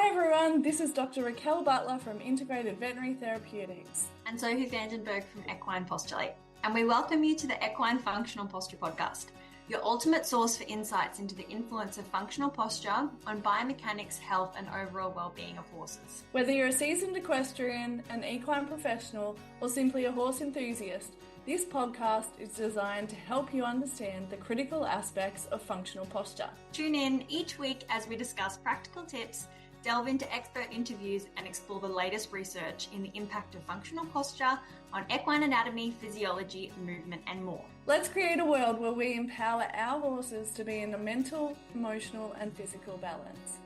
Hi everyone, this is Dr. Raquel Butler from Integrated Veterinary Therapeutics. And Sophie Vandenberg from Equine Postulate. And we welcome you to the Equine Functional Posture Podcast, your ultimate source for insights into the influence of functional posture on biomechanics, health, and overall well-being of horses. Whether you're a seasoned equestrian, an equine professional, or simply a horse enthusiast, this podcast is designed to help you understand the critical aspects of functional posture. Tune in each week as we discuss practical tips, delve into expert interviews, and explore the latest research in the impact of functional posture on equine anatomy, physiology, movement, and more. Let's create a world where we empower our horses to be in a mental, emotional, and physical balance.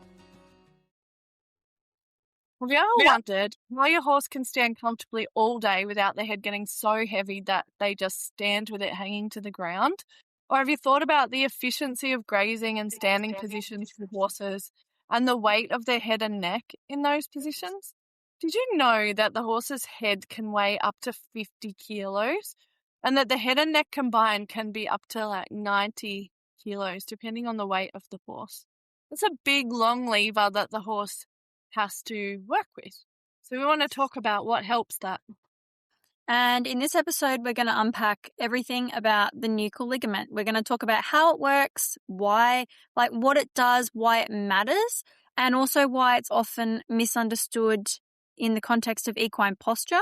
Have you ever wondered why your horse can stand comfortably all day without their head getting so heavy that they just stand with it hanging to the ground? Or have you thought about the efficiency of grazing and standing positions for horses and the weight of their head and neck in those positions? Did you know that the horse's head can weigh up to 50 kilos and that the head and neck combined can be up to like 90 kilos depending on the weight of the horse? It's a big long lever that the horse has to work with. So we want to talk about what helps that. And in this episode, we're going to unpack everything about the nuchal ligament. We're going to talk about how it works, why, what it does, why it matters, and also why it's often misunderstood in the context of equine posture.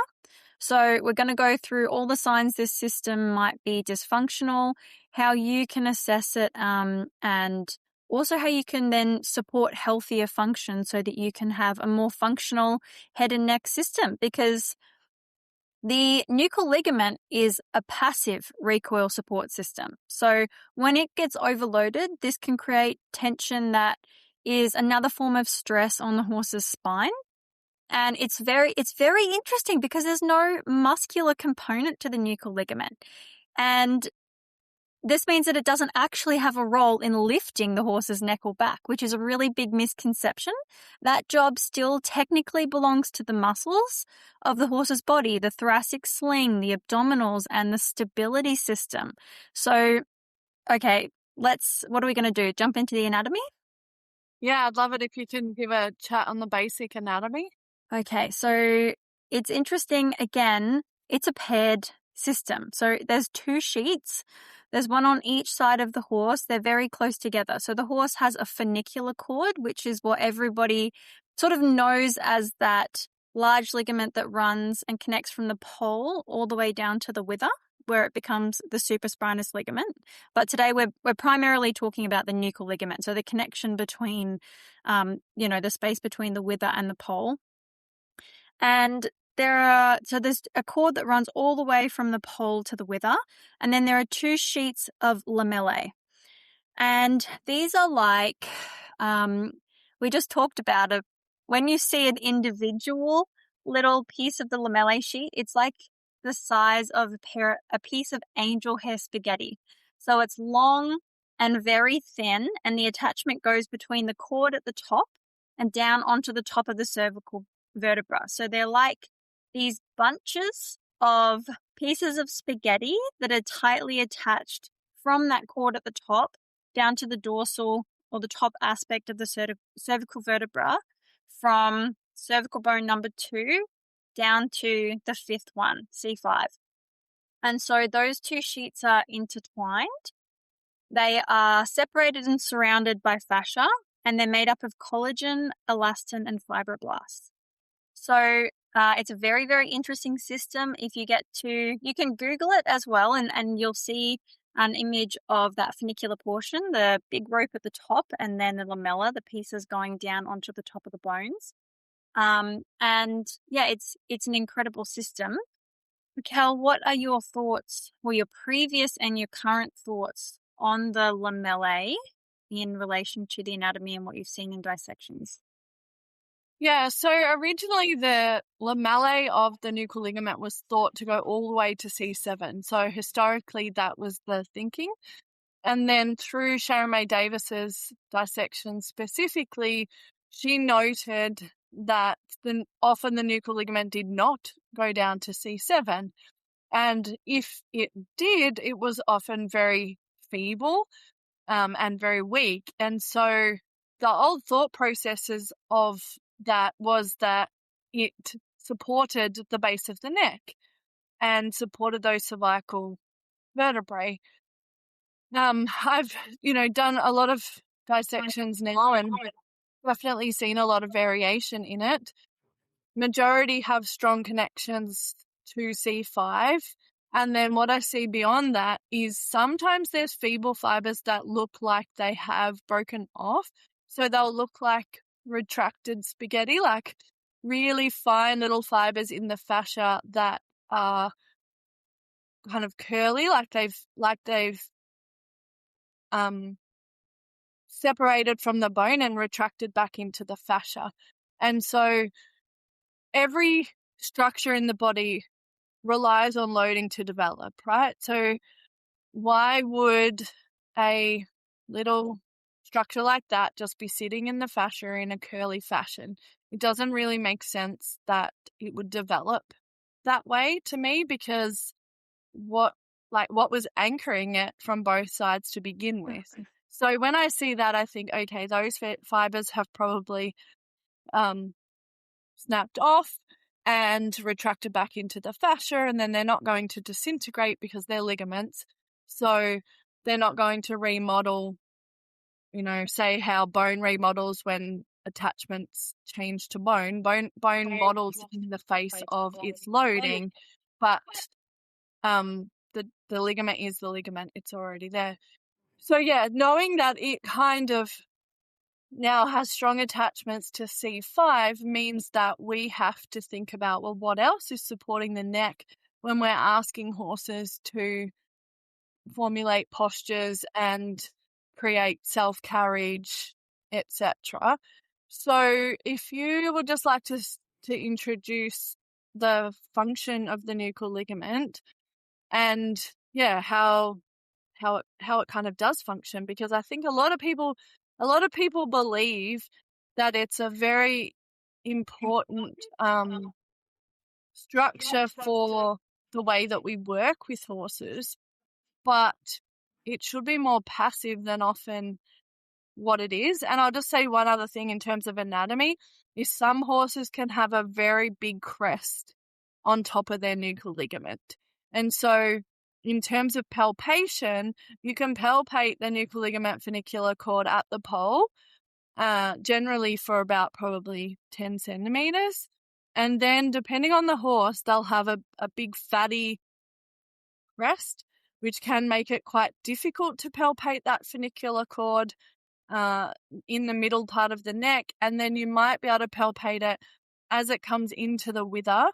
So we're going to go through all the signs this system might be dysfunctional, how you can assess it, and also how you can then support healthier function so that you can have a more functional head and neck system, because the nuchal ligament is a passive recoil support system. So when it gets overloaded, this can create tension that is another form of stress on the horse's spine. And it's very interesting because there's no muscular component to the nuchal ligament. And this means that it doesn't actually have a role in lifting the horse's neck or back, which is a really big misconception. That job still technically belongs to the muscles of the horse's body, the thoracic sling, the abdominals, and the stability system. So, okay, what are we going to do? Jump into the anatomy? Yeah, I'd love it if you can give a chat on the basic anatomy. Okay, so it's interesting. Again, it's a paired system. So there's two sheets. There's one on each side of the horse. They're very close together. So the horse has a funicular cord, which is what everybody sort of knows as that large ligament that runs and connects from the pole all the way down to the wither, where it becomes the supraspinous ligament. But today we're primarily talking about the nuchal ligament, so the connection between, the space between the wither and the pole. And there's a cord that runs all the way from the pole to the wither, and then there are two sheets of lamellae. And these are like, we just talked about it. When you see an individual little piece of the lamellae sheet, it's like the size of a piece of angel hair spaghetti. So it's long and very thin, and the attachment goes between the cord at the top and down onto the top of the cervical vertebra. So they're like these bunches of pieces of spaghetti that are tightly attached from that cord at the top down to the dorsal or the top aspect of the cervical vertebra, from cervical bone number 2 down to the fifth one, C5. And so those two sheets are intertwined. They are separated and surrounded by fascia, and they're made up of collagen, elastin, and fibroblasts. So it's a very, very interesting system. If you you can Google it as well, and you'll see an image of that funicular portion, the big rope at the top, and then the lamella, the pieces going down onto the top of the bones. And yeah, it's an incredible system. Raquel, what are your thoughts, or your previous and your current thoughts on the lamellae in relation to the anatomy and what you've seen in dissections? Yeah, so originally the lamellae of the nuchal ligament was thought to go all the way to C7. So historically that was the thinking. And then through Sharon May Davis's dissection specifically, she noted that often the nuchal ligament did not go down to C7. And if it did, it was often very feeble and very weak. And so the old thought processes of that was that it supported the base of the neck and supported those cervical vertebrae. I've, done a lot of dissections now and definitely seen a lot of variation in it. Majority have strong connections to C5. And then what I see beyond that is sometimes there's feeble fibers that look like they have broken off. So they'll look like retracted spaghetti, like really fine little fibers in the fascia that are kind of curly, like they've separated from the bone and retracted back into the fascia. And so every structure in the body relies on loading to develop, right? So why would a little structure like that just be sitting in the fascia in a curly fashion? It doesn't really make sense that it would develop that way to me, because what was anchoring it from both sides to begin with. So when I see that, I think, okay, those fibers have probably snapped off and retracted back into the fascia, and then they're not going to disintegrate because they're ligaments. So they're not going to remodel, say how bone remodels when attachments change to bone. Bone models in the face of its loading, but the ligament is the ligament. It's already there. So yeah, knowing that it kind of now has strong attachments to C5 means that we have to think about, well, what else is supporting the neck when we're asking horses to formulate postures and create self-carriage, etc. So if you would just like to introduce the function of the nuchal ligament and how it kind of does function, because I think a lot of people believe that it's a very important structure for the way that we work with horses, but it should be more passive than often what it is. And I'll just say one other thing in terms of anatomy is some horses can have a very big crest on top of their nuchal ligament. And so in terms of palpation, you can palpate the nuchal ligament funicular cord at the pole, generally for about probably 10 centimeters. And then depending on the horse, they'll have a big fatty crest, which can make it quite difficult to palpate that funicular cord in the middle part of the neck. And then you might be able to palpate it as it comes into the wither.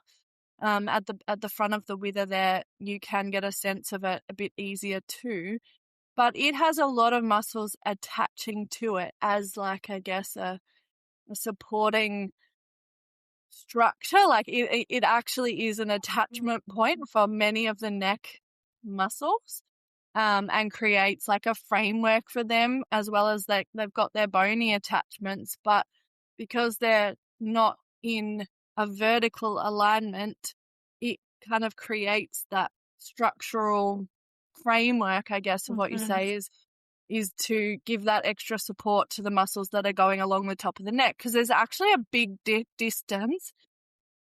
At the front of the wither there, you can get a sense of it a bit easier too. But it has a lot of muscles attaching to it as, like, I guess, a supporting structure. Like it actually is an attachment point for many of the neck muscles, and creates like a framework for them, as well as they've got their bony attachments. But because they're not in a vertical alignment, it kind of creates that structural framework, I guess, of what you say is to give that extra support to the muscles that are going along the top of the neck, because there's actually a big distance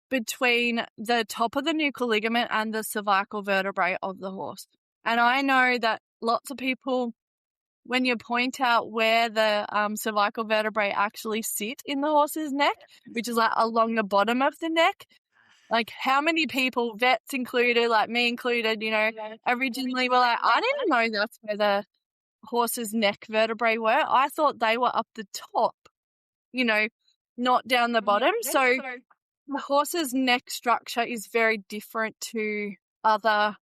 between the top of the nuchal ligament and the cervical vertebrae of the horse. And I know that lots of people, when you point out where the cervical vertebrae actually sit in the horse's neck, which is like along the bottom of the neck, like how many people, vets included, like me included, originally were like, I didn't know that's where the horse's neck vertebrae were. I thought they were up the top, not down the bottom. So the horse's neck structure is very different to other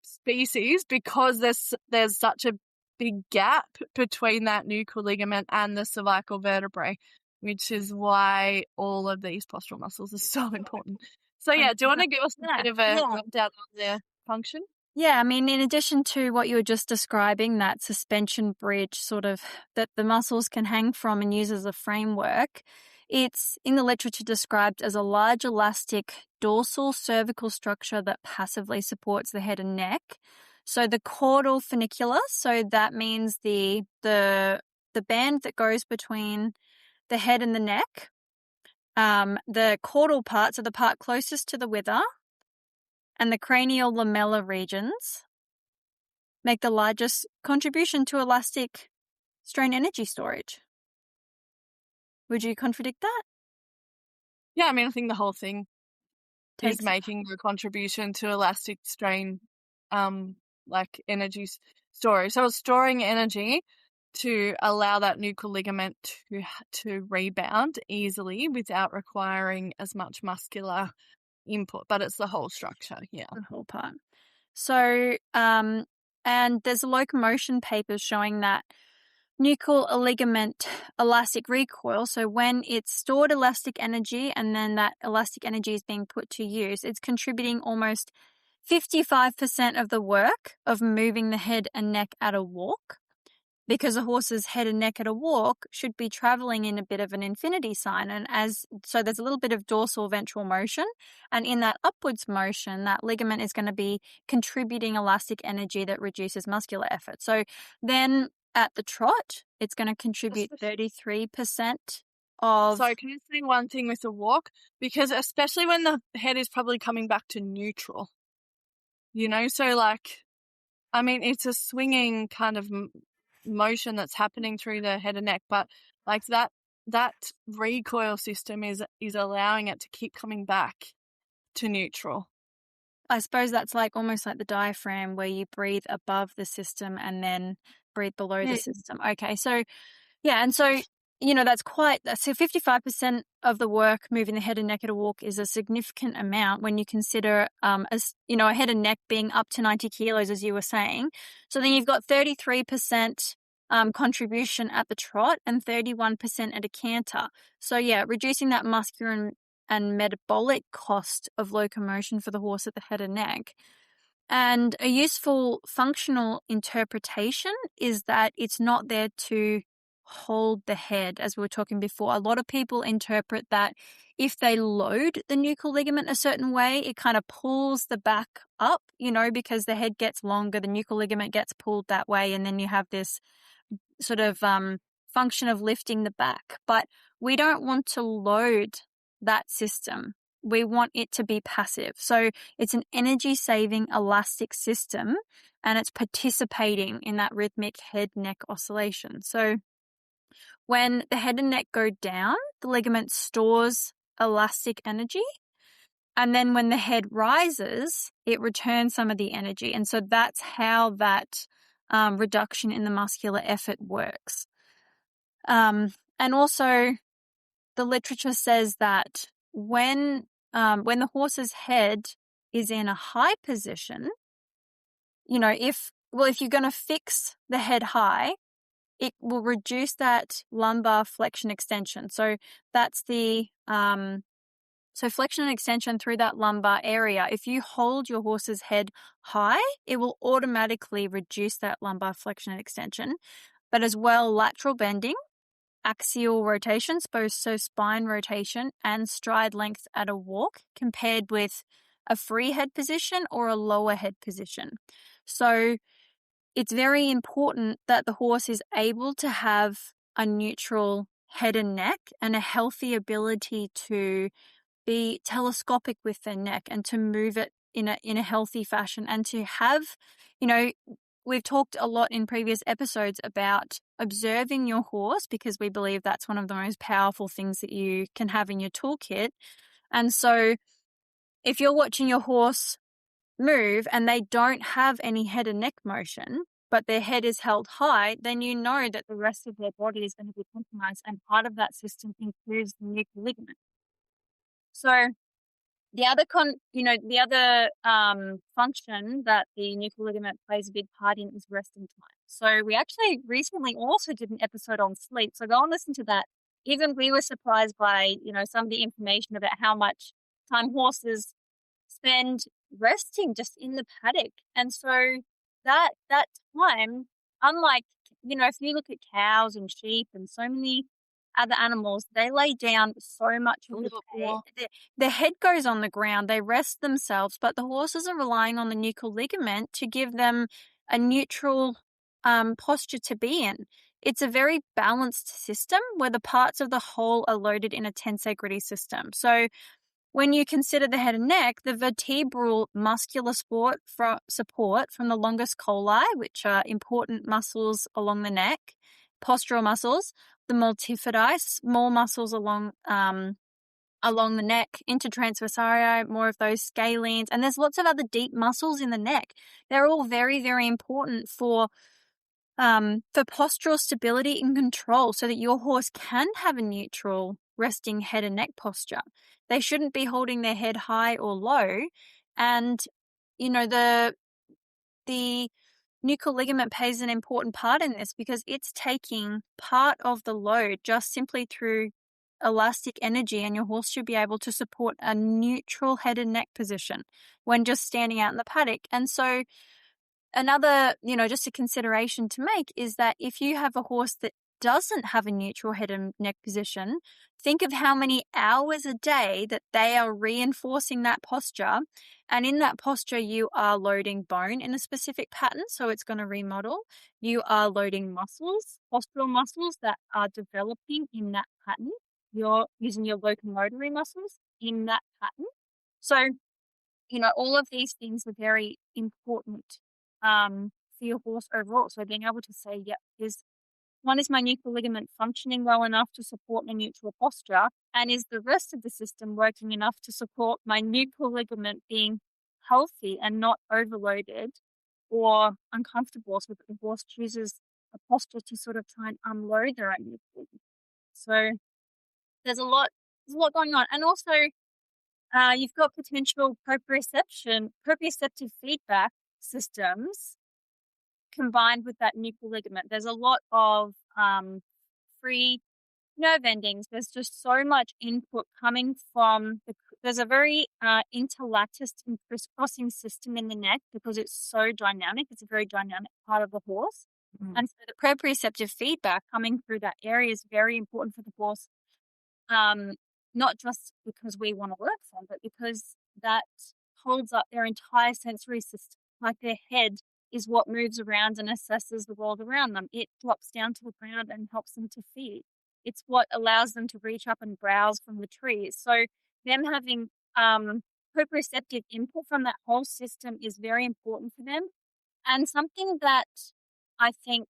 species, because there's such a big gap between that nuchal ligament and the cervical vertebrae, which is why all of these postural muscles are so important. So do you want to give us a bit of a rundown on their function? Yeah, I mean, in addition to what you were just describing, that suspension bridge sort of that the muscles can hang from and use as a framework, it's in the literature described as a large elastic dorsal cervical structure that passively supports the head and neck. So the caudal funicular, so that means the band that goes between the head and the neck, the caudal part, so the part closest to the wither, and the cranial lamellar regions make the largest contribution to elastic strain energy storage. Would you contradict that? Yeah, I mean, I think the whole thing Takes is making a contribution to elastic strain, like energy storage. So it's storing energy to allow that nuchal ligament to rebound easily without requiring as much muscular input, but it's the whole structure, yeah. the whole part. So, and there's locomotion papers showing that nuchal ligament elastic recoil, so when it's stored elastic energy and then that elastic energy is being put to use, it's contributing almost 55% of the work of moving the head and neck at a walk, because a horse's head and neck at a walk should be traveling in a bit of an infinity sign. And so there's a little bit of dorsal ventral motion. And in that upwards motion, that ligament is going to be contributing elastic energy that reduces muscular effort. So then at the trot, it's going to contribute 33% of... So can I say one thing with the walk? Because especially when the head is probably coming back to neutral, so like, I mean, it's a swinging kind of motion that's happening through the head and neck, but like that recoil system is allowing it to keep coming back to neutral. I suppose that's almost like the diaphragm, where you breathe above the system and then breathe below the system. Okay, so yeah, and so that's 55% of the work moving the head and neck at a walk is a significant amount when you consider a head and neck being up to 90 kilos, as you were saying. So then you've got 33% contribution at the trot and 31% at a canter. So yeah, reducing that muscular and metabolic cost of locomotion for the horse at the head and neck. And a useful functional interpretation is that it's not there to hold the head, as we were talking before. A lot of people interpret that if they load the nuchal ligament a certain way, it kind of pulls the back up, because the head gets longer, the nuchal ligament gets pulled that way, and then you have this sort of function of lifting the back. But we don't want to load that system. We want it to be passive. So it's an energy-saving elastic system, and it's participating in that rhythmic head-neck oscillation. So when the head and neck go down, the ligament stores elastic energy, and then when the head rises, it returns some of the energy. And so that's how that reduction in the muscular effort works. And also, the literature says that when the horse's head is in a high position, if you're going to fix the head high, it will reduce that lumbar flexion extension. So that's the flexion and extension through that lumbar area. If you hold your horse's head high, it will automatically reduce that lumbar flexion and extension. But as well, lateral bending, axial rotation, so spine rotation, and stride length at a walk compared with a free head position or a lower head position. So it's very important that the horse is able to have a neutral head and neck and a healthy ability to be telescopic with their neck and to move it in a healthy fashion, and to have, we've talked a lot in previous episodes about observing your horse, because we believe that's one of the most powerful things that you can have in your toolkit. And so if you're watching your horse move and they don't have any head and neck motion, but their head is held high, then you know that the rest of their body is going to be compromised, and part of that system includes the nuchal ligament. So the other function that the nuchal ligament plays a big part in is resting time. So we actually recently also did an episode on sleep. So go and listen to that. Even we were surprised by, some of the information about how much time horses spend resting just in the paddock. And so that time, unlike, if you look at cows and sheep and so many other animals, they lay down so much of the day. Their head goes on the ground, they rest themselves, but the horses are relying on the nuchal ligament to give them a neutral posture to be in. it's a very balanced system where the parts of the whole are loaded in a tensegrity system. So when you consider the head and neck, the vertebral muscular support from the longus colli, which are important muscles along the neck, postural muscles, the multifidi, small muscles along the neck, intertransversarii, more of those scalenes, and there's lots of other deep muscles in the neck. They're all very, very important for postural stability and control so that your horse can have a neutral resting head and neck posture. They shouldn't be holding their head high or low. And, the nuchal ligament plays an important part in this because it's taking part of the load just simply through elastic energy, and your horse should be able to support a neutral head and neck position when just standing out in the paddock. And so another, just a consideration to make is that if you have a horse that doesn't have a neutral head and neck position, think of how many hours a day that they are reinforcing that posture. And in that posture, you are loading bone in a specific pattern, so it's going to remodel. You are loading muscles, postural muscles that are developing in that pattern. You're using your locomotory muscles in that pattern. So, all of these things are very important for your horse overall. So being able to say, yep, one is my nuchal ligament functioning well enough to support my neutral posture, and is the rest of the system working enough to support my nuchal ligament being healthy and not overloaded or uncomfortable, so that the horse chooses a posture to sort of try and unload their own nuchal ligament. So there's a lot going on. And also you've got potential proprioceptive feedback systems combined with that nuchal ligament. There's a lot of free nerve endings. There's just so much input coming from there's a very interlatticed and crisscrossing system in the neck because it's so dynamic. It's a very dynamic part of the horse. And so the proprioceptive feedback coming through that area is very important for the horse, not just because we want to work from, but because that holds up their entire sensory system. Like their head is what moves around and assesses the world around them. It drops down to the ground and helps them to feed. It's what allows them to reach up and browse from the trees. So them having proprioceptive input from that whole system is very important for them. And something that I think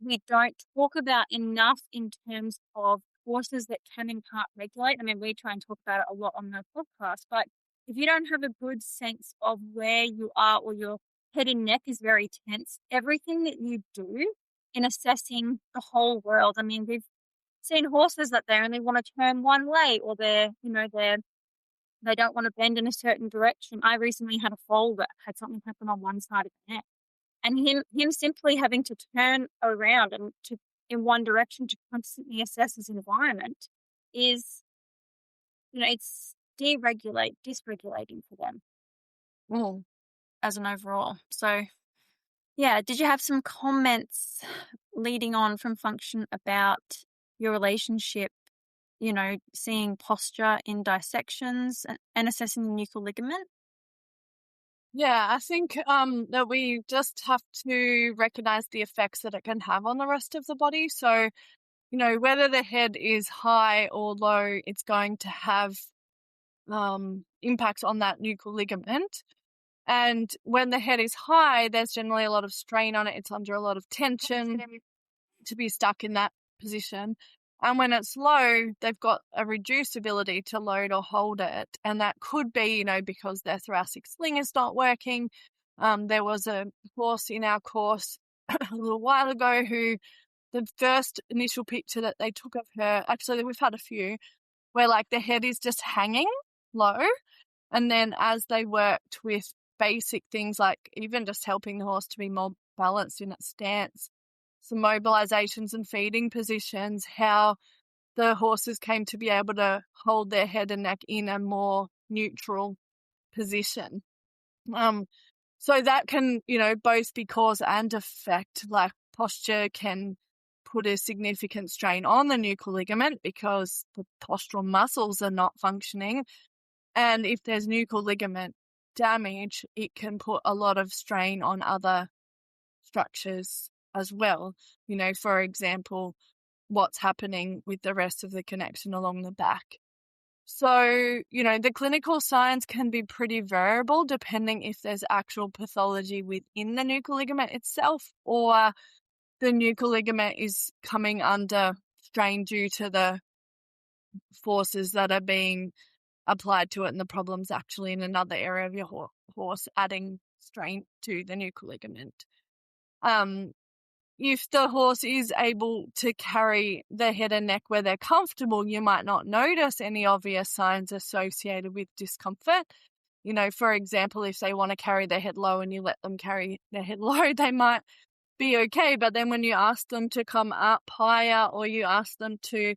we don't talk about enough in terms of horses that can and can't regulate. I mean, we try and talk about it a lot on the podcast, but if you don't have a good sense of where you are or your head and neck is very tense, everything that you do in assessing the whole world, I mean, we've seen horses that they only want to turn one way, or they don't want to bend in a certain direction. I recently had a foal that had something happen on one side of the neck, and him simply having to turn around and in one direction to constantly assess his environment is, it's dysregulating for them as an overall. So, yeah, did you have some comments leading on from function about your relationship, seeing posture in dissections and assessing the nuchal ligament? Yeah, I think that we just have to recognize the effects that it can have on the rest of the body. So, whether the head is high or low, it's going to have impacts on that nuchal ligament. And when the head is high, there's generally a lot of strain on it. It's under a lot of tension to be stuck in that position. And when it's low, they've got a reduced ability to load or hold it. And that could be, because their thoracic sling is not working. There was a horse in our course a little while ago who the first initial picture that they took of her, actually we've had a few, where like the head is just hanging low. And then as they worked with basic things like even just helping the horse to be more balanced in its stance, some mobilizations and feeding positions, how the horses came to be able to hold their head and neck in a more neutral position. So that can, both be cause and effect. Like posture can put a significant strain on the nuchal ligament because the postural muscles are not functioning. And if there's nuchal ligament damage, it can put a lot of strain on other structures as well. For example, what's happening with the rest of the connection along the back. So, the clinical signs can be pretty variable depending if there's actual pathology within the nuchal ligament itself, or the nuchal ligament is coming under strain due to the forces that are being applied to it, and the problem's actually in another area of your horse, adding strain to the nuchal ligament. If the horse is able to carry the head and neck where they're comfortable, you might not notice any obvious signs associated with discomfort. For example, if they want to carry their head low and you let them carry their head low, they might be okay. But then when you ask them to come up higher, or you ask them to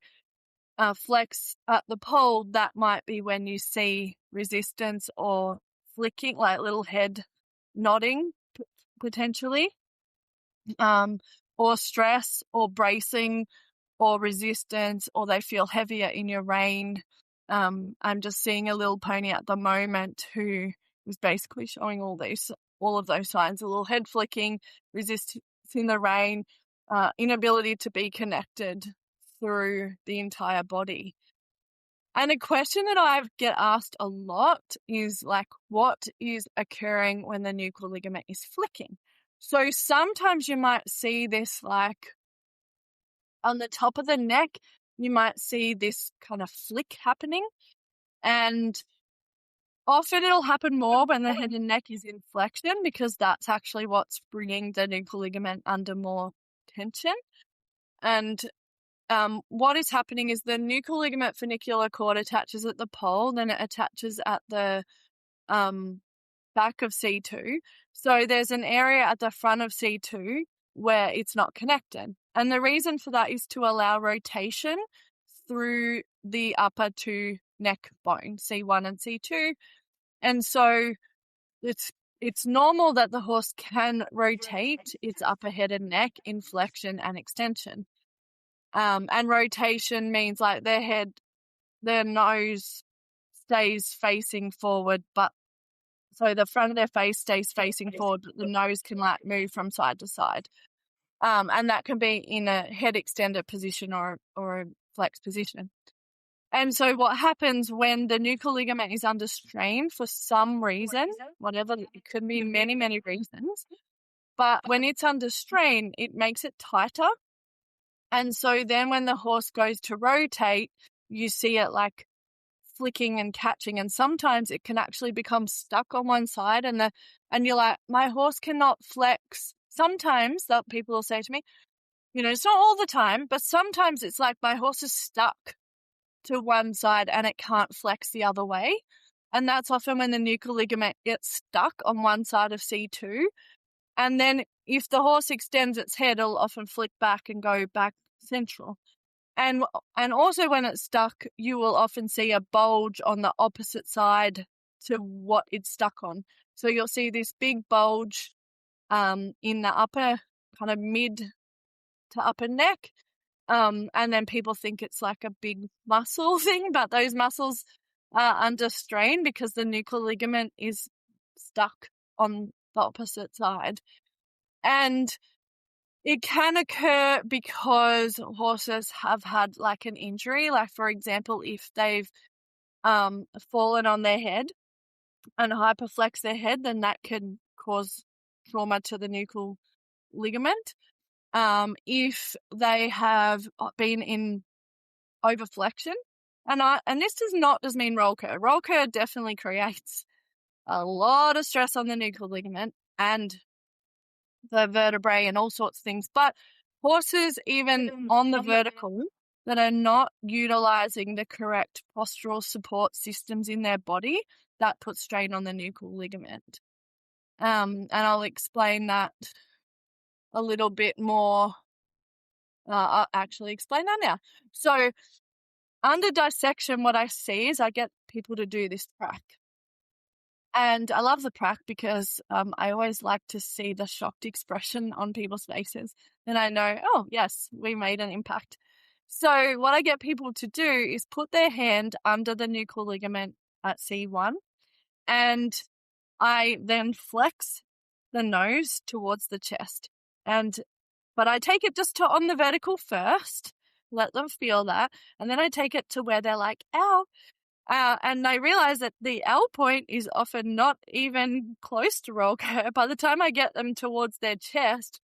flex at the pole, that might be when you see resistance or flicking, like little head nodding potentially. Or stress or bracing or resistance, or they feel heavier in your rein. I'm just seeing a little pony at the moment who is basically showing all of those signs: a little head flicking, resistance in the rein, inability to be connected through the entire body. And a question that I get asked a lot is like, what is occurring when the nuchal ligament is flicking? So sometimes you might see this, like on the top of the neck, you might see this kind of flick happening, and often it'll happen more when the head and neck is in flexion, because that's actually what's bringing the nuchal ligament under more tension. And what is happening is the nuchal ligament funicular cord attaches at the pole, then it attaches at the back of C2. So there's an area at the front of C2 where it's not connected. And the reason for that is to allow rotation through the upper two neck bone, C1 and C2. And so it's normal that the horse can rotate its upper head and neck in flexion and extension. And rotation means like their nose stays facing forward, but so the front of their face stays facing forward, but the nose can like move from side to side. And that can be in a head extended position or a flex position. And so what happens when the nuchal ligament is under strain for some reason, whatever, it could be many, many reasons, but when it's under strain, it makes it tighter. And so then when the horse goes to rotate, you see it like flicking and catching, and sometimes it can actually become stuck on one side, and you're like, my horse cannot flex. Sometimes that people will say to me, it's not all the time, but sometimes it's like my horse is stuck to one side and it can't flex the other way. And that's often when the nuchal ligament gets stuck on one side of C2. And then if the horse extends its head, it'll often flick back and go back central. And also when it's stuck, you will often see a bulge on the opposite side to what it's stuck on. So you'll see this big bulge in the upper kind of mid to upper neck. And then people think it's like a big muscle thing, but those muscles are under strain because the nuchal ligament is stuck on the opposite side. And it can occur because horses have had like an injury, like for example, if they've fallen on their head and hyperflex their head, then that can cause trauma to the nuchal ligament. If they have been in overflexion, and this does not just mean roll cur. Roll cur definitely creates a lot of stress on the nuchal ligament and the vertebrae and all sorts of things. But horses, even on the vertical, that are not utilizing the correct postural support systems in their body, that puts strain on the nuchal ligament. And I'll explain that a little bit more. I'll actually explain that now. So under dissection, what I see is I get people to do this prac. And I love the prac because I always like to see the shocked expression on people's faces. Then I know, oh, yes, we made an impact. So what I get people to do is put their hand under the nuchal ligament at C1, and I then flex the nose towards the chest. And But I take it just to on the vertical first, let them feel that, and then I take it to where they're like, ow. And I realize that the L point is often not even close to roll care. By the time I get them towards their chest,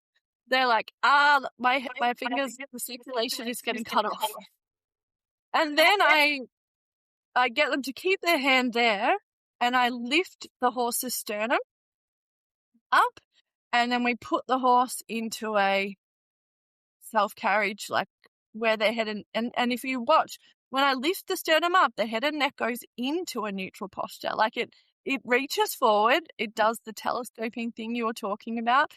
they're like, my fingers, the circulation is getting cut off. And then I get them to keep their hand there, and I lift the horse's sternum up, and then we put the horse into a self-carriage, like where their head and if you watch, when I lift the sternum up, the head and neck goes into a neutral posture. Like it reaches forward. It does the telescoping thing you were talking about.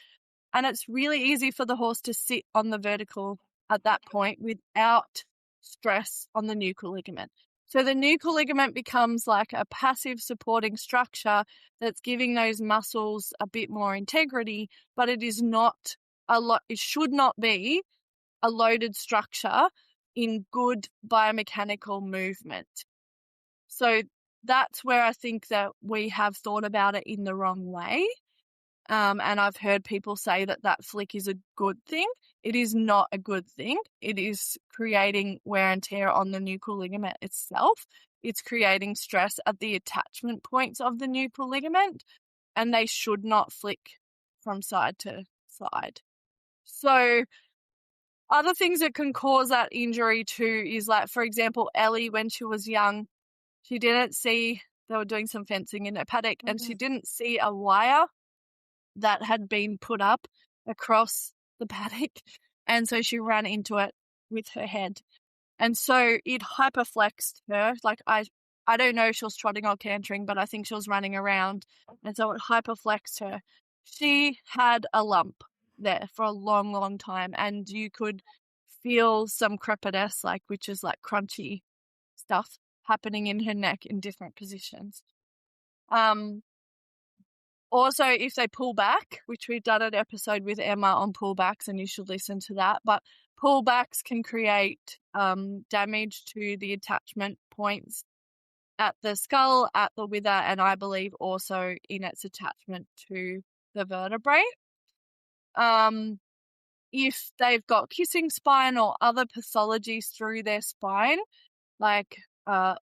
And it's really easy for the horse to sit on the vertical at that point without stress on the nuchal ligament. So the nuchal ligament becomes like a passive supporting structure that's giving those muscles a bit more integrity, but it is not it should not be a loaded structure in good biomechanical movement. So that's where I think that we have thought about it in the wrong way. And I've heard people say that flick is a good thing. It is not a good thing. It is creating wear and tear on the nuchal ligament itself. It's creating stress at the attachment points of the nuchal ligament, and they should not flick from side to side. So other things that can cause that injury too is, like, for example, Ellie, when she was young, she didn't see, they were doing some fencing in her paddock, and she didn't see a wire that had been put up across the paddock, and so she ran into it with her head. And so it hyperflexed her. Like, I don't know if she was trotting or cantering, but I think she was running around, and so it hyperflexed her. She had a lump there for a long, long time, and you could feel some crepitus, like, which is like crunchy stuff happening in her neck in different positions. Also, if they pull back, which we've done an episode with Emma on pullbacks, and you should listen to that, but pullbacks can create damage to the attachment points at the skull, at the wither, and I believe also in its attachment to the vertebrae. If they've got kissing spine or other pathologies through their spine, like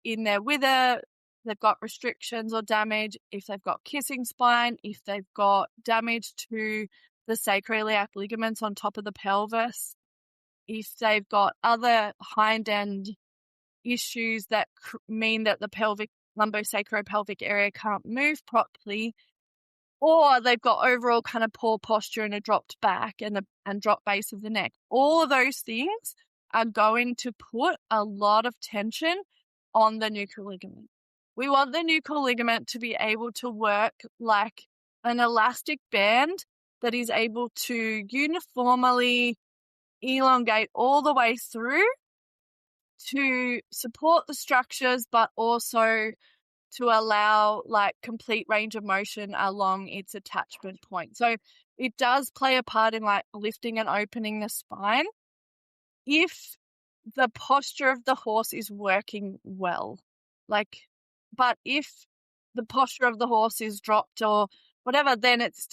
in their wither, they've got restrictions or damage. If they've got kissing spine, if they've got damage to the sacroiliac ligaments on top of the pelvis, if they've got other hind end issues that mean that the pelvic lumbosacropelvic area can't move properly, or they've got overall kind of poor posture and a dropped back and drop base of the neck, all of those things are going to put a lot of tension on the nuchal ligament. We want the nuchal ligament to be able to work like an elastic band that is able to uniformly elongate all the way through to support the structures, but also to allow like complete range of motion along its attachment point. So it does play a part in like lifting and opening the spine if the posture of the horse is working well. But if the posture of the horse is dropped or whatever, then it's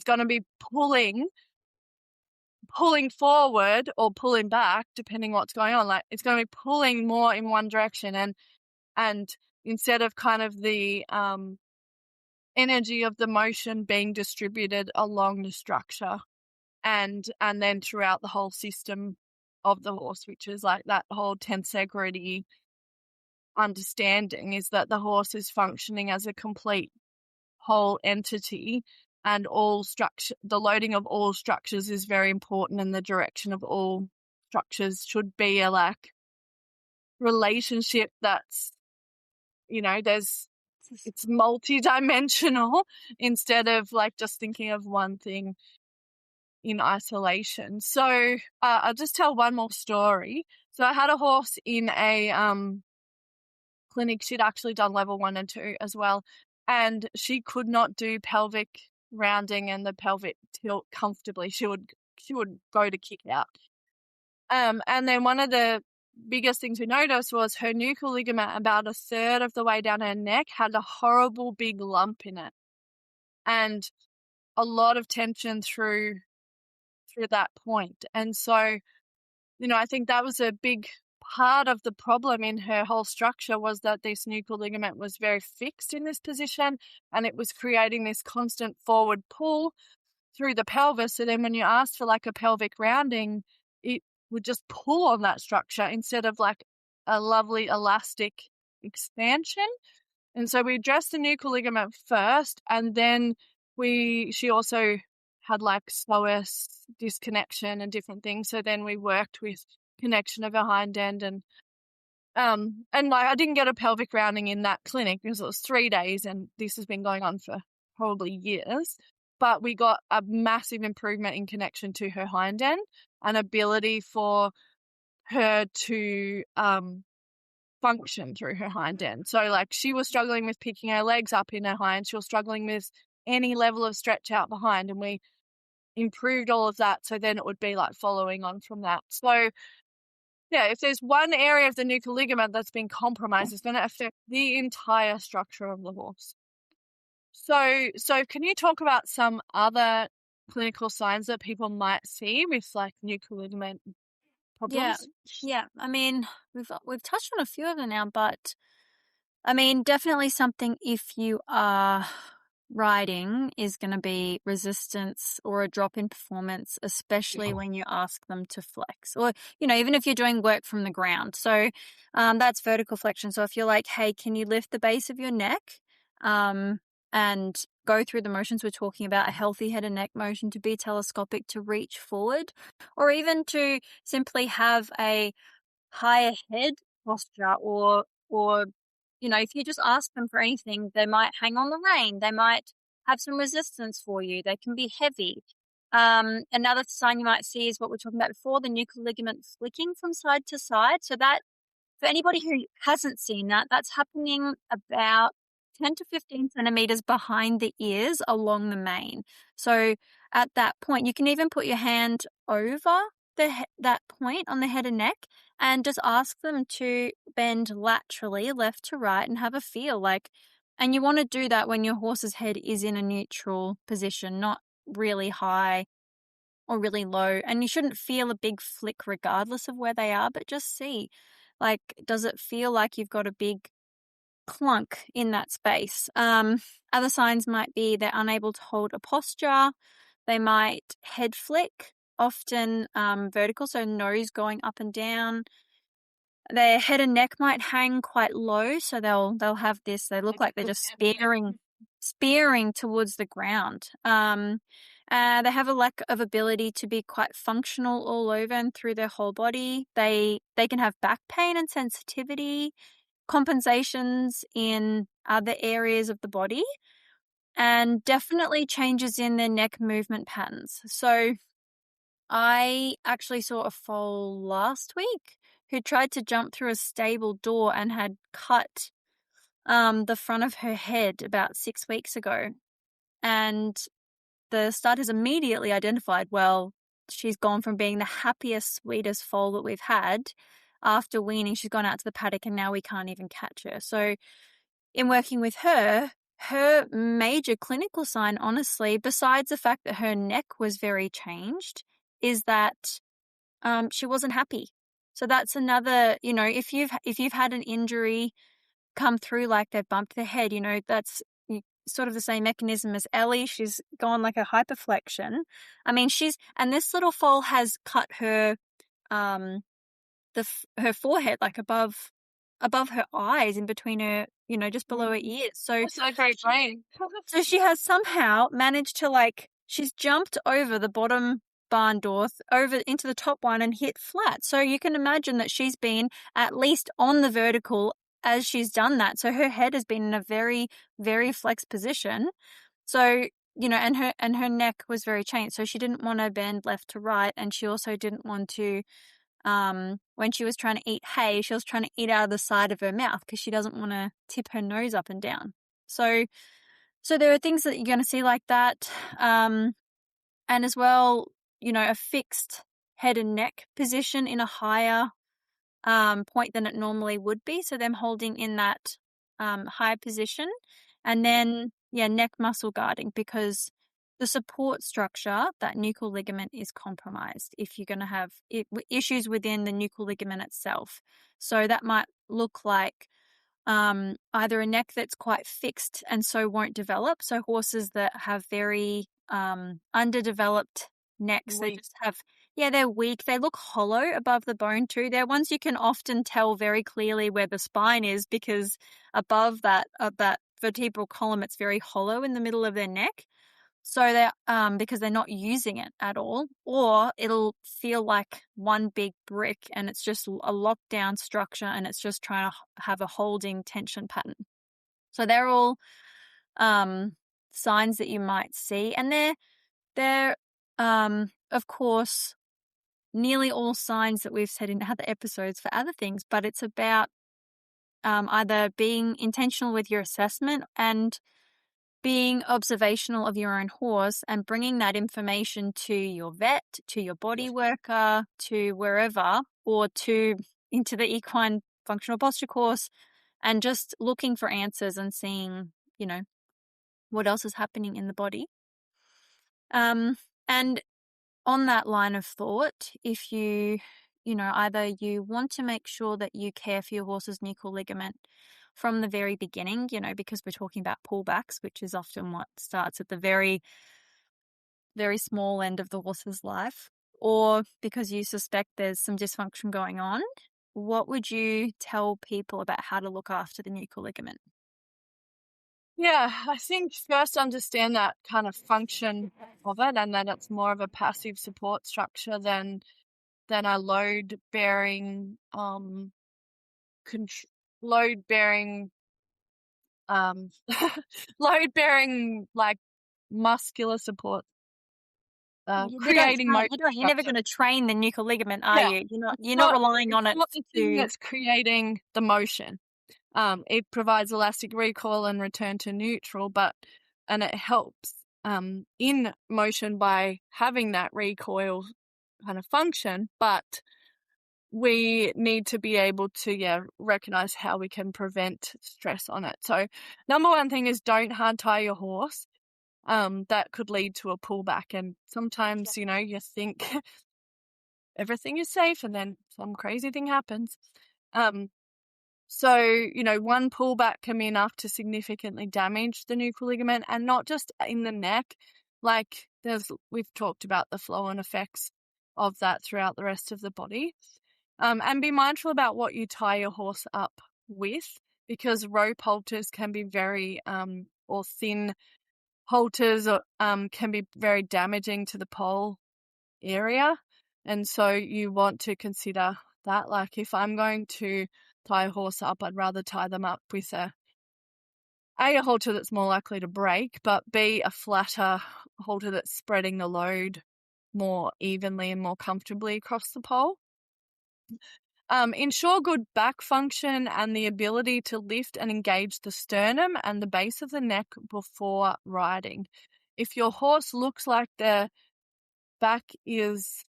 going to be pulling forward or pulling back, depending what's going on. Like, it's going to be pulling more in one direction, and instead of kind of the energy of the motion being distributed along the structure and then throughout the whole system of the horse, which is like that whole tensegrity understanding, is that the horse is functioning as a complete whole entity, and the loading of all structures is very important, and the direction of all structures should be a like relationship that's, it's multi-dimensional instead of like just thinking of one thing in isolation. So I'll just tell one more story. So I had a horse in a clinic. She'd actually done level 1 and 2 as well, and she could not do pelvic rounding and the pelvic tilt comfortably. She would go to kick out. And then one of the biggest things we noticed was her nuchal ligament, about a third of the way down her neck, had a horrible big lump in it, and a lot of tension through through that point. And so, I think that was a big part of the problem in her whole structure, was that this nuchal ligament was very fixed in this position, and it was creating this constant forward pull through the pelvis. So then when you asked for like a pelvic rounding, it would just pull on that structure instead of like a lovely elastic expansion. And so we addressed the nuchal ligament first, and then she also had like psoas disconnection and different things. So then we worked with connection of her hind end, and like I didn't get a pelvic rounding in that clinic because it was 3 days, and this has been going on for probably years. But we got a massive improvement in connection to her hind end and ability for her to function through her hind end. So like she was struggling with picking her legs up in her hind. She was struggling with any level of stretch out behind, and we improved all of that. So then it would be like following on from that. So yeah, if there's one area of the nuchal ligament that's been compromised, it's going to affect the entire structure of the horse. So can you talk about some other clinical signs that people might see with like nuchal ligament problems? Yeah. I mean, we've touched on a few of them now, but I mean, definitely something if you are riding is going to be resistance or a drop in performance, especially when you ask them to flex, or even if you're doing work from the ground. So that's vertical flexion. So if you're like, hey, can you lift the base of your neck and go through the motions we're talking about, a healthy head and neck motion, to be telescopic, to reach forward, or even to simply have a higher head posture, or if you just ask them for anything, they might hang on the rein, they might have some resistance for you, they can be heavy. Another sign you might see is what we were talking about before, the nuchal ligament flicking from side to side. So that, for anybody who hasn't seen that, that's happening about 10 to 15 centimeters behind the ears along the mane. So at that point, you can even put your hand over that point on the head and neck and just ask them to bend laterally left to right and have a feel. And you want to do that when your horse's head is in a neutral position, not really high or really low. And you shouldn't feel a big flick regardless of where they are, but just see, does it feel like you've got a big clunk in that space? Other signs might be they're unable to hold a posture. They might head flick, often vertical, so nose going up and down. Their head and neck might hang quite low, so they'll have this. They look like they're just spearing towards the ground. They have a lack of ability to be quite functional all over and through their whole body. They can have back pain and sensitivity, compensations in other areas of the body, and definitely changes in their neck movement patterns. So I actually saw a foal last week who tried to jump through a stable door and had cut the front of her head about 6 weeks ago. And the starters immediately identified, well, she's gone from being the happiest, sweetest foal that we've had. After weaning, she's gone out to the paddock and now we can't even catch her. So in working with her major clinical sign, honestly, besides the fact that her neck was very changed, is that she wasn't happy. So that's another, if you've had an injury come through, like they've bumped their head, that's sort of the same mechanism as Ellie. She's gone like a hyperflexion. I mean, and this little foal has cut her her forehead, like above her eyes, in between her, just below her ears. So that's so great brain. So she has somehow managed to she's jumped over the bottom barn door over into the top one and hit flat. So you can imagine that she's been at least on the vertical as she's done that. So her head has been in a very, very flexed position. So, and her neck was very changed. So she didn't want to bend left to right, and she also didn't want to, when she was trying to eat hay, she was trying to eat out of the side of her mouth because she doesn't want to tip her nose up and down. So there are things that you're going to see like that. And as well, a fixed head and neck position in a higher point than it normally would be. So them holding in that high position. And then, neck muscle guarding, because the support structure, that nuchal ligament, is compromised if you're going to have issues within the nuchal ligament itself. So that might look like either a neck that's quite fixed and so won't develop. So horses that have very underdeveloped necks, they just have, they're weak. They look hollow above the bone too. They're ones you can often tell very clearly where the spine is, because above that vertebral column, it's very hollow in the middle of their neck. So they're because they're not using it at all, or it'll feel like one big brick and it's just a lockdown structure and it's just trying to have a holding tension pattern. So they're all signs that you might see, and they're of course nearly all signs that we've said in other episodes for other things, but it's about either being intentional with your assessment and being observational of your own horse and bringing that information to your vet, to your body worker, to wherever, or into the equine functional posture course, and just looking for answers and seeing, what else is happening in the body. And on that line of thought, if either you want to make sure that you care for your horse's nuchal ligament from the very beginning, because we're talking about pullbacks, which is often what starts at the very, very small end of the horse's life, or because you suspect there's some dysfunction going on, what would you tell people about how to look after the nuchal ligament? Yeah, I think first understand that kind of function of it, and that it's more of a passive support structure than a load-bearing load-bearing like muscular support, creating motion. You're never going to train the nuchal ligament, are you? You're not relying on it. Not the thing that's creating the motion. It provides elastic recoil and return to neutral, and it helps in motion by having that recoil kind of function, but we need to be able to recognize how we can prevent stress on it. So number one thing is don't hard tie your horse. That could lead to a pullback, and sometimes you think everything is safe and then some crazy thing happens. So, one pullback can be enough to significantly damage the nuchal ligament, and not just in the neck. Like we've talked about the flow-on effects of that throughout the rest of the body. And be mindful about what you tie your horse up with, because rope halters can be very, or thin halters can be very damaging to the pole area. And so you want to consider that. Like if I'm going to tie a horse up, I'd rather tie them up with a halter that's more likely to break, but B, a flatter halter that's spreading the load more evenly and more comfortably across the pole. Ensure good back function and the ability to lift and engage the sternum and the base of the neck before riding. If your horse looks like their back is,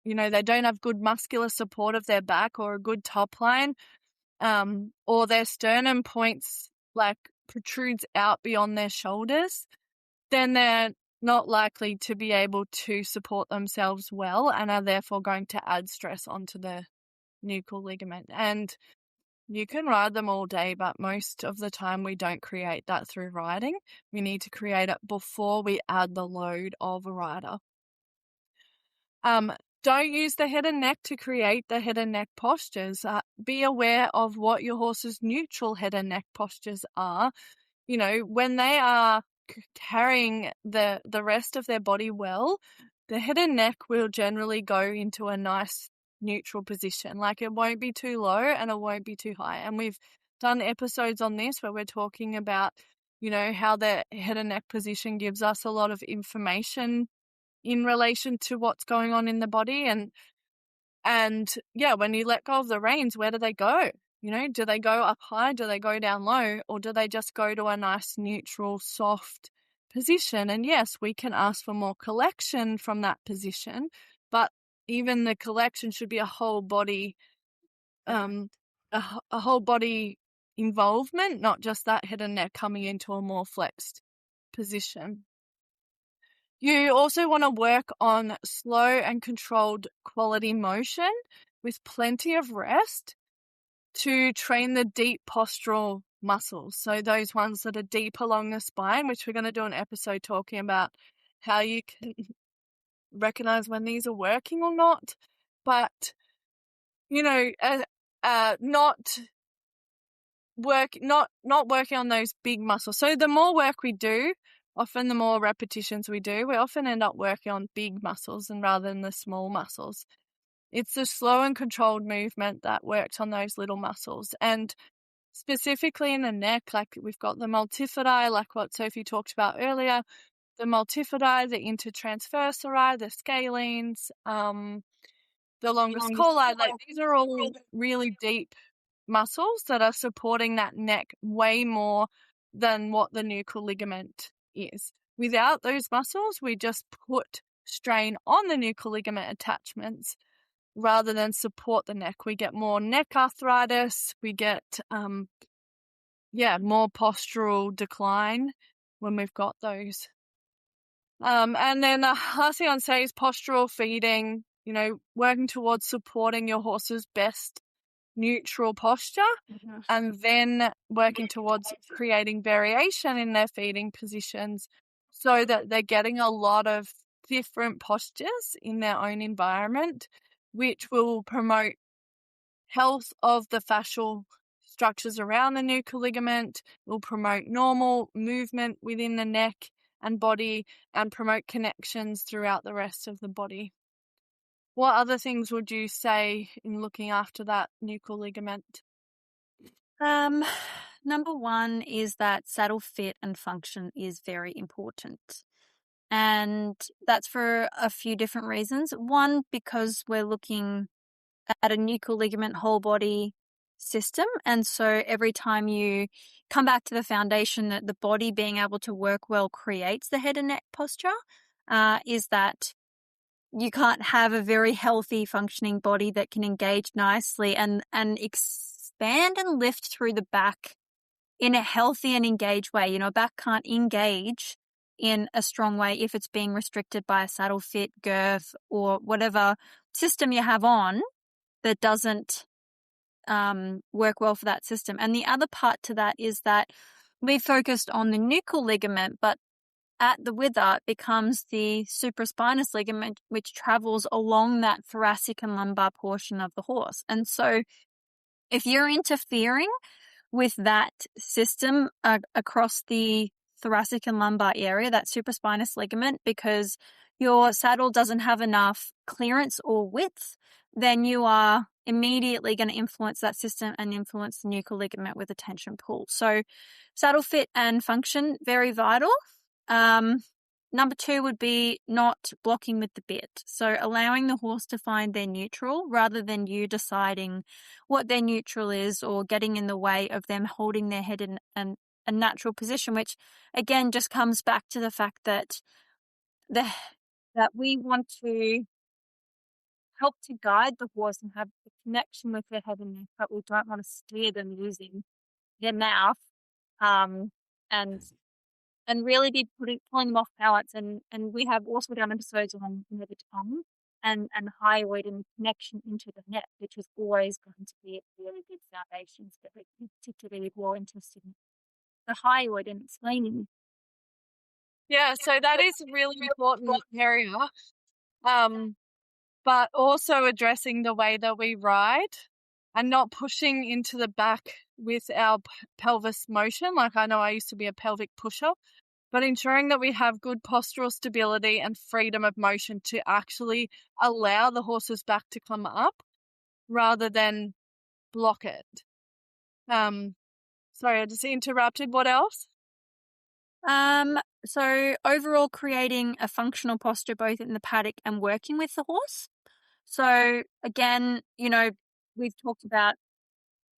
they don't have good muscular support of their back or a good top line, or their sternum protrudes out beyond their shoulders, then they're not likely to be able to support themselves well and are therefore going to add stress onto the nuchal ligament. And you can ride them all day, but most of the time we don't create that through riding. We need to create it before we add the load of a rider. Don't use the head and neck to create the head and neck postures. Be aware of what your horse's neutral head and neck postures are. When they are carrying the rest of their body well, the head and neck will generally go into a nice neutral position. Like it won't be too low and it won't be too high. And we've done episodes on this where we're talking about, how the head and neck position gives us a lot of information in relation to what's going on in the body. And when you let go of the reins, where do they go? Do they go up high? Do they go down low? Or do they just go to a nice neutral, soft position? And yes, we can ask for more collection from that position, but even the collection should be a whole body, a whole body involvement, not just that head and neck coming into a more flexed position. You also want to work on slow and controlled quality motion with plenty of rest to train the deep postural muscles. So those ones that are deep along the spine, which we're going to do an episode talking about how you can recognize when these are working or not. But, not working on those big muscles. So the more work we do, often the more repetitions we do, we often end up working on big muscles and rather than the small muscles. It's the slow and controlled movement that works on those little muscles. And specifically in the neck, like we've got the multifidi, like what Sophie talked about earlier, the multifidi, the intertransversi, the scalenes, the longus colli, like these are all really deep muscles that are supporting that neck way more than what the nuchal ligament is. Without those muscles, we just put strain on the nuchal ligament attachments rather than support the neck. We get more neck arthritis, we get more postural decline when we've got those. And then the last thing I'd say is postural feeding, working towards supporting your horse's best neutral posture, and then working towards creating variation in their feeding positions so that they're getting a lot of different postures in their own environment, which will promote health of the fascial structures around the nuchal ligament, will promote normal movement within the neck and body, and promote connections throughout the rest of the body. What other things would you say in looking after that nuchal ligament? Number one is that saddle fit and function is very important. And that's for a few different reasons. One, because we're looking at a nuchal ligament whole body system. And so every time you come back to the foundation that the body being able to work well creates the head and neck posture, is that you can't have a very healthy functioning body that can engage nicely and expand and lift through the back in a healthy and engaged way. Back can't engage in a strong way if it's being restricted by a saddle fit, girth, or whatever system you have on that doesn't work well for that system. And the other part to that is that we focused on the nuchal ligament, but at the wither, it becomes the supraspinous ligament, which travels along that thoracic and lumbar portion of the horse. And so if you're interfering with that system across the thoracic and lumbar area, that supraspinous ligament, because your saddle doesn't have enough clearance or width, then you are immediately going to influence that system and influence the nuchal ligament with a tension pull. So saddle fit and function, very vital. Number two would be not blocking with the bit. So allowing the horse to find their neutral rather than you deciding what their neutral is or getting in the way of them holding their head in a natural position, which again just comes back to the fact that we want to help to guide the horse and have a connection with their head and neck, but we don't want to steer them using their mouth, and really be pulling them off balance. And we have also done episodes on the tongue and hyoid and connection into the neck, which is always going to be a really good foundation, but we're particularly more interested in the hyoid and explaining. Yeah, so that is a really important area. But also addressing the way that we ride and not pushing into the back with our pelvis motion. Like I know I used to be a pelvic pusher, but ensuring that we have good postural stability and freedom of motion to actually allow the horse's back to come up rather than block it. Sorry, I just interrupted. What else? So overall creating a functional posture both in the paddock and working with the horse. So again, we've talked about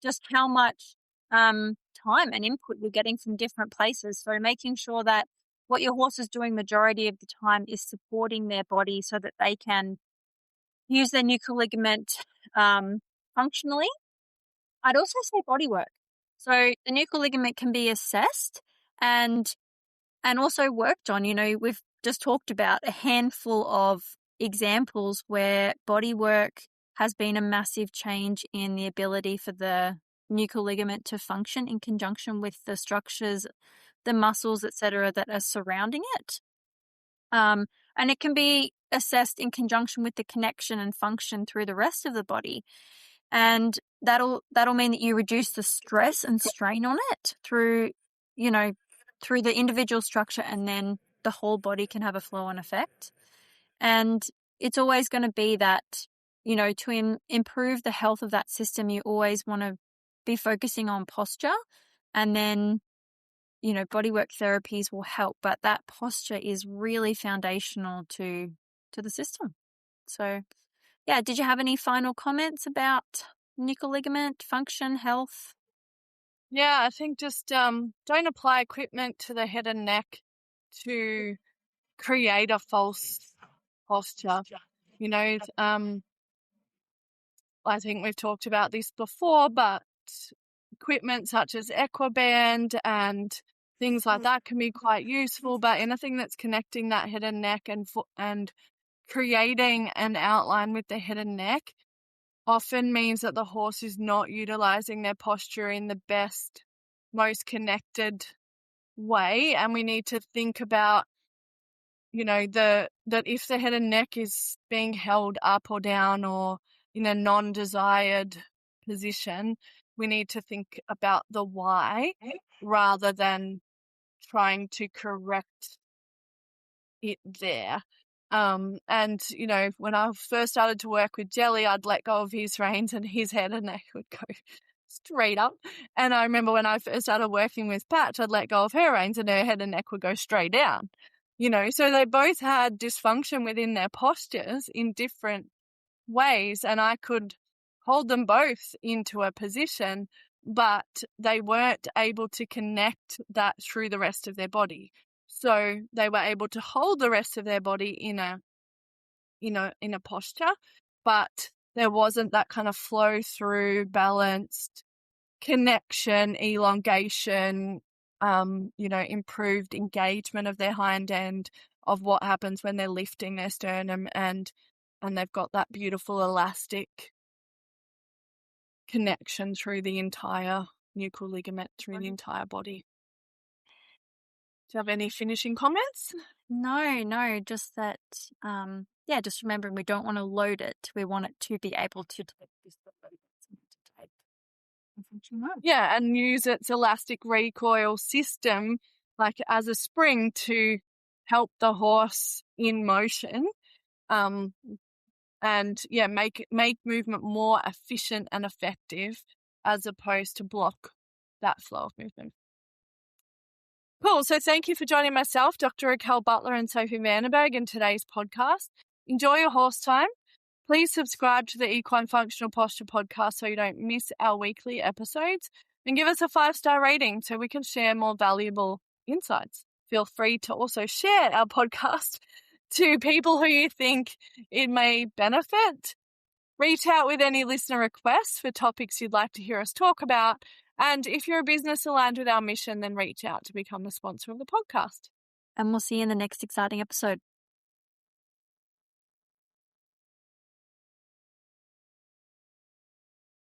just how much time and input you're getting from different places. So making sure that what your horse is doing majority of the time is supporting their body so that they can use their nuchal ligament functionally. I'd also say body work. So the nuchal ligament can be assessed and also worked on. We've just talked about a handful of examples where body work has been a massive change in the ability for the nuchal ligament to function in conjunction with the structures, the muscles, etc., that are surrounding it. And it can be assessed in conjunction with the connection and function through the rest of the body. And that'll mean that you reduce the stress and strain on it through the individual structure, and then the whole body can have a flow-on effect. And it's always going to be that, to improve the health of that system, you always want to be focusing on posture, and then, bodywork therapies will help. But that posture is really foundational to the system. So, yeah, did you have any final comments about nuchal ligament function, health? Yeah, I think just don't apply equipment to the head and neck to create a false posture. I think we've talked about this before, but equipment such as Equiband and things like that can be quite useful, but anything that's connecting that head and neck and creating an outline with the head and neck often means that the horse is not utilizing their posture in the best, most connected way. And we need to think about, that if the head and neck is being held up or down or in a non-desired position, we need to think about the why rather than trying to correct it there. And, when I first started to work with Jelly, I'd let go of his reins and his head and neck would go straight up. And I remember when I first started working with Patch, I'd let go of her reins and her head and neck would go straight down. So they both had dysfunction within their postures in different ways, and I could hold them both into a position, but they weren't able to connect that through the rest of their body. So they were able to hold the rest of their body in a posture, but there wasn't that kind of flow through, balanced connection, elongation, improved engagement of their hind end, of what happens when they're lifting their sternum, and they've got that beautiful elastic connection through the entire nuchal ligament, through the entire body. Do you have any finishing comments? No, just that, just remembering we don't want to load it. We want it to be able to take this. Yeah, and use its elastic recoil system like as a spring to help the horse in motion, make movement more efficient and effective as opposed to block that flow of movement. Cool. So thank you for joining myself, Dr. Raquel Butler and Sophie Vandenberg in today's podcast. Enjoy your horse time. Please subscribe to the Equine Functional Posture podcast so you don't miss our weekly episodes, and give us a 5-star rating so we can share more valuable insights. Feel free to also share our podcast to people who you think it may benefit. Reach out with any listener requests for topics you'd like to hear us talk about. And if you're a business aligned with our mission, then reach out to become a sponsor of the podcast. And we'll see you in the next exciting episode.